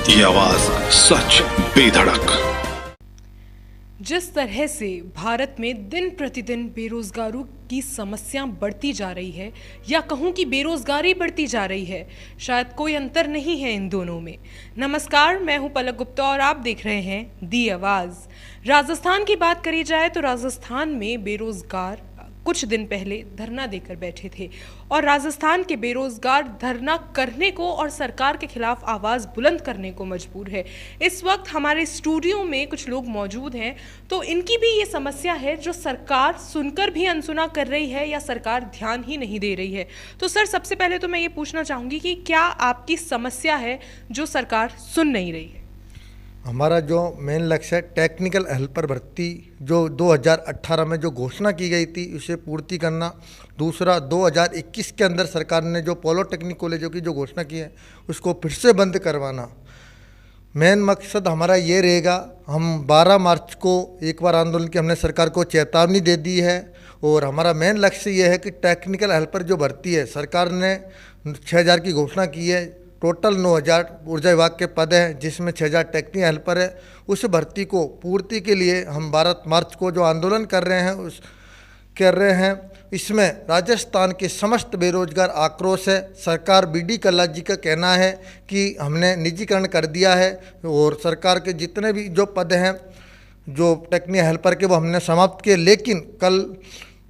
ये आवाज सच बेधड़क। जिस तरह से भारत में दिन प्रतिदिन बेरोजगारों की समस्या बढ़ती जा रही है, या कहूं कि बेरोजगारी बढ़ती जा रही है, शायद कोई अंतर नहीं है इन दोनों में। नमस्कार, मैं हूं पलक गुप्ता और आप देख रहे हैं दी आवाज़। राजस्थान की बात करी जाए तो राजस्थान में बेरोजगार कुछ दिन पहले धरना देकर बैठे थे और राजस्थान के बेरोजगार धरना करने को और सरकार के खिलाफ आवाज़ बुलंद करने को मजबूर है। इस वक्त हमारे स्टूडियो में कुछ लोग मौजूद हैं, तो इनकी भी ये समस्या है जो सरकार सुनकर भी अनसुना कर रही है या सरकार ध्यान ही नहीं दे रही है। तो सर, सबसे पहले तो मैं ये पूछना चाहूँगी कि क्या आपकी समस्या है जो सरकार सुन नहीं रही है? हमारा जो मेन लक्ष्य है टेक्निकल हेल्पर भर्ती जो 2018 में जो घोषणा की गई थी उसे पूर्ति करना। दूसरा, 2021 के अंदर सरकार ने जो पॉलिटेक्निक कॉलेजों की जो घोषणा की है उसको फिर से बंद करवाना। मेन मकसद हमारा ये रहेगा। हम 12 मार्च को एक बार आंदोलन की हमने सरकार को चेतावनी दे दी है और हमारा मेन लक्ष्य ये है कि टेक्निकल हेल्पर जो भर्ती है, सरकार ने 6000 की घोषणा की है। टोटल 9000 ऊर्जा विभाग के पद हैं, जिसमें 6000 टेक्निकल हेल्पर है। उस भर्ती को पूर्ति के लिए हम 12 मार्च को जो आंदोलन कर रहे हैं इसमें राजस्थान के समस्त बेरोजगार आक्रोश है। सरकार बीडी कल्ला जी का कहना है कि हमने निजीकरण कर दिया है और सरकार के जितने भी जो पद हैं जो टेक्निकल हेल्पर के वो हमने समाप्त किए। लेकिन कल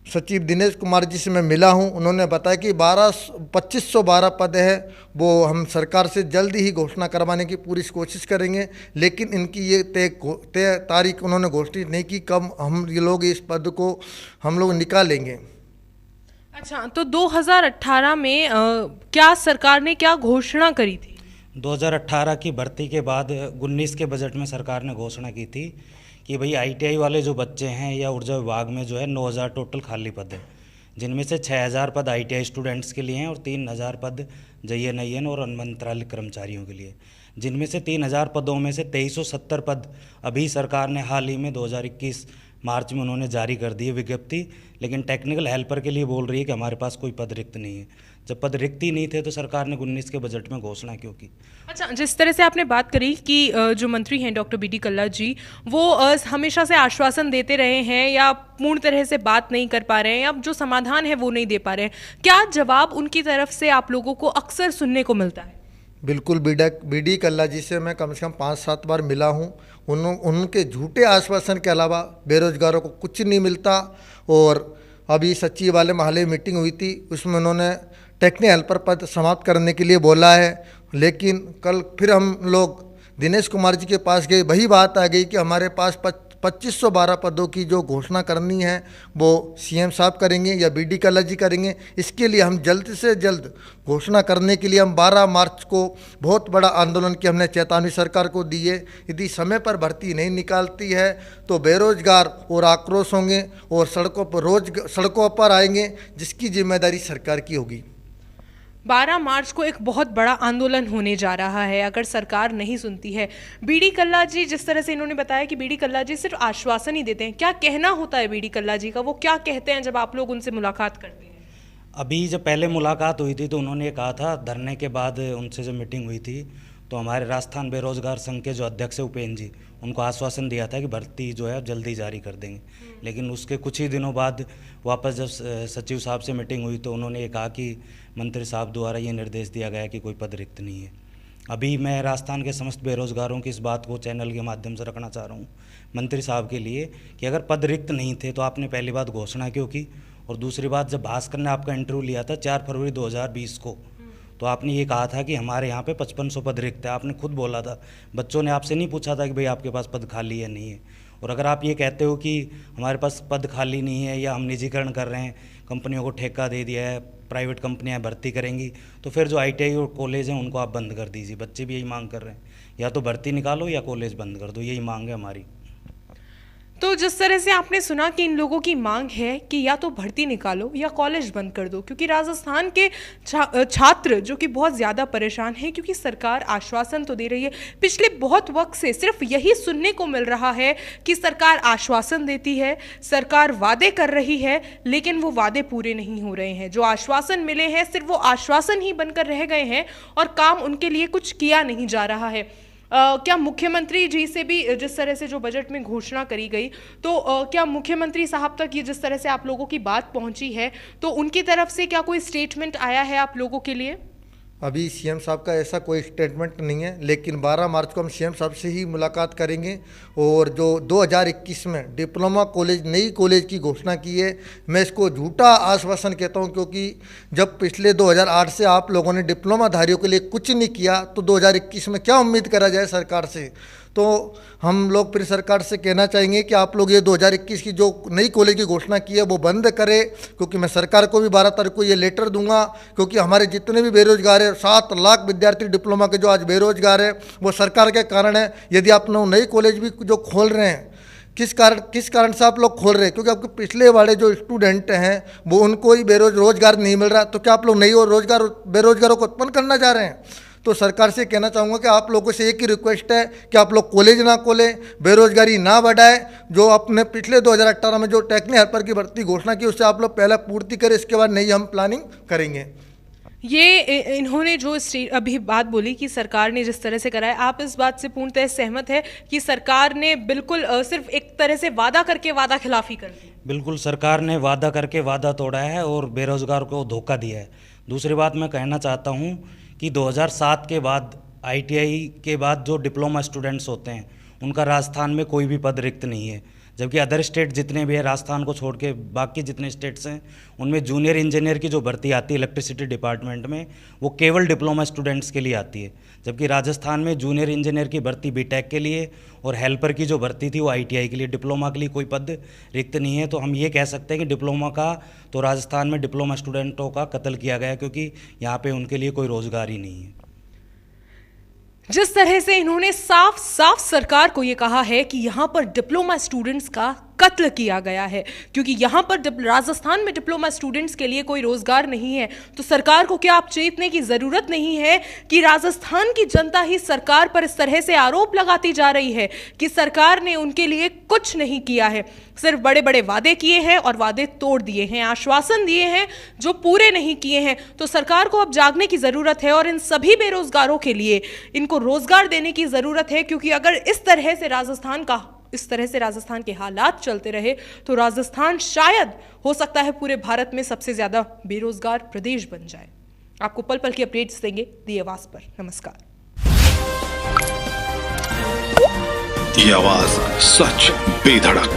सचिव दिनेश कुमार जी से मैं मिला हूं, उन्होंने बताया कि 2512 पद है वो हम सरकार से जल्दी ही घोषणा करवाने की पूरी कोशिश करेंगे। लेकिन इनकी ये तय तारीख उन्होंने घोषित नहीं की कब हम ये लोग इस पद को हम लोग निकालेंगे। अच्छा, तो 2018 में क्या सरकार ने क्या घोषणा करी थी? 2018 की भर्ती के बाद 19 के बजट में सरकार ने घोषणा की थी कि भाई आईटीआई वाले जो बच्चे हैं या ऊर्जा विभाग में जो है 9000 टोटल खाली पद है, जिनमें से 6000 पद आईटीआई स्टूडेंट्स के लिए हैं और 3000 पद JNIN और मंत्रालय कर्मचारियों के लिए, जिनमें से 3000 पदों में से 2370 पद अभी सरकार ने हाल ही में 2021 मार्च में उन्होंने जारी कर दी है विज्ञप्ति। लेकिन टेक्निकल हेल्पर के लिए बोल रही है कि हमारे पास कोई पद रिक्त नहीं है। जब पद रिक्त ही नहीं थे तो सरकार ने 19 के बजट में घोषणा क्यों की? अच्छा, जिस तरह से आपने बात करी कि जो मंत्री हैं डॉक्टर बीडी कल्ला जी, वो हमेशा से आश्वासन देते रहे हैं या पूर्ण तरह से बात नहीं कर पा रहे हैं, अब जो समाधान है वो नहीं दे पा रहे हैं, क्या जवाब उनकी तरफ से आप लोगों को अक्सर सुनने को मिलता है? बिल्कुल, बीडी कल्ला जी से मैं कम से कम 5-7 बार मिला हूँ। उनके झूठे आश्वासन के अलावा बेरोजगारों को कुछ नहीं मिलता। और अभी सचिवालय में हाल ही मीटिंग हुई थी, उसमें उन्होंने टेक्निकल हेल्पर पद समाप्त करने के लिए बोला है। लेकिन कल फिर हम लोग दिनेश कुमार जी के पास गए, वही बात आ गई कि हमारे पास 2512 पदों की जो घोषणा करनी है वो CM साहब करेंगे या बीडी कल्ला जी करेंगे। इसके लिए हम जल्द से जल्द घोषणा करने के लिए हम 12 मार्च को बहुत बड़ा आंदोलन की हमने चेतावनी सरकार को दी है। यदि समय पर भर्ती नहीं निकालती है तो बेरोजगार और आक्रोश होंगे और सड़कों पर आएंगे, जिसकी जिम्मेदारी सरकार की होगी। 12 मार्च को एक बहुत बड़ा आंदोलन होने जा रहा है अगर सरकार नहीं सुनती है। बीडी कल्ला जी, जिस तरह से इन्होंने बताया कि बीडी कल्ला जी सिर्फ आश्वासन ही देते हैं, क्या कहना होता है बीडी कल्ला जी का? वो क्या कहते हैं जब आप लोग उनसे मुलाकात करते हैं? अभी जब पहले मुलाकात हुई थी तो उन्होंने ये कहा था, धरने के बाद उनसे जब मीटिंग हुई थी तो हमारे राजस्थान बेरोजगार संघ के जो अध्यक्ष है उपेंद्र जी, उनको आश्वासन दिया था कि भर्ती जो है जल्दी जारी कर देंगे। लेकिन उसके कुछ ही दिनों बाद वापस जब सचिव साहब से मीटिंग हुई तो उन्होंने ये कहा कि मंत्री साहब द्वारा ये निर्देश दिया गया कि कोई पद रिक्त नहीं है। अभी मैं राजस्थान के समस्त बेरोजगारों की इस बात को चैनल के माध्यम से रखना चाह रहा हूँ मंत्री साहब के लिए कि अगर पद रिक्त नहीं थे तो आपने पहली बात घोषणा क्यों की? और दूसरी बात, जब भास्कर ने आपका इंटरव्यू लिया था 4 फरवरी 2020 को, तो आपने ये कहा था कि हमारे यहाँ पे 5500 पद रिक्त है। आपने खुद बोला था, बच्चों ने आपसे नहीं पूछा था कि भाई आपके पास पद खाली है नहीं है। और अगर आप ये कहते हो कि हमारे पास पद खाली नहीं है या हम निजीकरण कर रहे हैं, कंपनियों को ठेका दे दिया है, प्राइवेट कंपनियां भर्ती करेंगी, तो फिर जो ITI और कॉलेज हैं उनको आप बंद कर दीजिए। बच्चे भी यही मांग कर रहे हैं, या तो भर्ती निकालो या कॉलेज बंद कर दो, यही मांग है हमारी। तो जिस तरह से आपने सुना कि इन लोगों की मांग है कि या तो भर्ती निकालो या कॉलेज बंद कर दो, क्योंकि राजस्थान के छात्र जो कि बहुत ज़्यादा परेशान हैं, क्योंकि सरकार आश्वासन तो दे रही है, पिछले बहुत वक्त से सिर्फ यही सुनने को मिल रहा है कि सरकार आश्वासन देती है, सरकार वादे कर रही है, लेकिन वो वादे पूरे नहीं हो रहे हैं। जो आश्वासन मिले हैं सिर्फ वो आश्वासन ही बनकर रह गए हैं और काम उनके लिए कुछ किया नहीं जा रहा है। क्या मुख्यमंत्री जी से भी जिस तरह से जो बजट में घोषणा करी गई, तो क्या मुख्यमंत्री साहब तक ये जिस तरह से आप लोगों की बात पहुंची है, तो उनकी तरफ से क्या कोई स्टेटमेंट आया है आप लोगों के लिए? अभी सीएम साहब का ऐसा कोई स्टेटमेंट नहीं है, लेकिन 12 मार्च को हम सीएम साहब से ही मुलाकात करेंगे। और जो 2021 में डिप्लोमा कॉलेज नई कॉलेज की घोषणा की है, मैं इसको झूठा आश्वासन कहता हूं, क्योंकि जब पिछले 2008 से आप लोगों ने डिप्लोमाधारियों के लिए कुछ नहीं किया, तो 2021 में क्या उम्मीद करा जाए सरकार से। तो हम लोग फिर सरकार से कहना चाहेंगे कि आप लोग ये 2021 की जो नई कॉलेज की घोषणा की है वो बंद करें, क्योंकि मैं सरकार को भी 12 तारीख को ये लेटर दूंगा, क्योंकि हमारे जितने भी बेरोजगार हैं, 7 लाख विद्यार्थी डिप्लोमा के जो आज बेरोजगार है, वो सरकार के कारण है। यदि आप लोग नई कॉलेज भी जो खोल रहे हैं, किस कारण से आप लोग खोल रहे हैं? क्योंकि आपके पिछले वाले जो स्टूडेंट हैं वो उनको ही रोजगार नहीं मिल रहा, तो क्या आप लोग नई और बेरोजगारों को उत्पन्न करना चाह रहे हैं? तो सरकार से कहना चाहूँगा कि आप लोगों से एक ही रिक्वेस्ट है कि आप लोग कॉलेज ना खोलें, बेरोजगारी ना बढ़ाएं। जो अपने पिछले 2018 में जो टेक्निकल हेल्पर की भर्ती घोषणा की, उससे आप लोग पहले पूर्ति करें, इसके बाद नई हम प्लानिंग करेंगे। ये इन्होंने जो अभी बात बोली कि सरकार ने जिस तरह से करा है, आप इस बात से पूर्णतः सहमत है कि सरकार ने बिल्कुल सिर्फ एक तरह से वादा करके वादा खिलाफी कर दी? बिल्कुल, सरकार ने वादा करके वादा तोड़ा है और बेरोजगार को धोखा दिया है। दूसरी बात मैं कहना चाहता हूँ कि 2007 के बाद ITI के बाद जो डिप्लोमा स्टूडेंट्स होते हैं उनका राजस्थान में कोई भी पद रिक्त नहीं है, जबकि अदर स्टेट जितने भी हैं, राजस्थान को छोड़ के बाकी जितने स्टेट्स हैं, उनमें जूनियर इंजीनियर की जो भर्ती आती है इलेक्ट्रिसिटी डिपार्टमेंट में, वो केवल डिप्लोमा स्टूडेंट्स के लिए आती है। जबकि राजस्थान में जूनियर इंजीनियर की भर्ती BTech के लिए और हेल्पर की जो भर्ती थी वो ITI के लिए, डिप्लोमा के लिए कोई पद रिक्त नहीं है। तो हम ये कह सकते हैं कि डिप्लोमा का तो राजस्थान में डिप्लोमा स्टूडेंटों का कत्ल किया गया, क्योंकि यहाँ पे उनके लिए कोई रोजगार ही नहीं है। जिस तरह से इन्होंने साफ साफ सरकार को ये कहा है कि यहाँ पर डिप्लोमा स्टूडेंट्स का कत्ल किया गया है, क्योंकि यहाँ पर राजस्थान में डिप्लोमा स्टूडेंट्स के लिए कोई रोजगार नहीं है, तो सरकार को क्या आप चेतने की जरूरत नहीं है कि राजस्थान की जनता ही सरकार पर इस तरह से आरोप लगाती जा रही है कि सरकार ने उनके लिए कुछ नहीं किया है, सिर्फ बड़े बड़े वादे किए हैं और वादे तोड़ दिए हैं, आश्वासन दिए हैं जो पूरे नहीं किए हैं। तो सरकार को अब जागने की जरूरत है और इन सभी बेरोजगारों के लिए इनको रोजगार देने की जरूरत है, क्योंकि अगर इस तरह से राजस्थान के हालात चलते रहे तो राजस्थान शायद हो सकता है पूरे भारत में सबसे ज्यादा बेरोजगार प्रदेश बन जाए। आपको पल पल की अपडेट्स देंगे दी आवाज पर। नमस्कार। ये आवाज सच बेधड़क।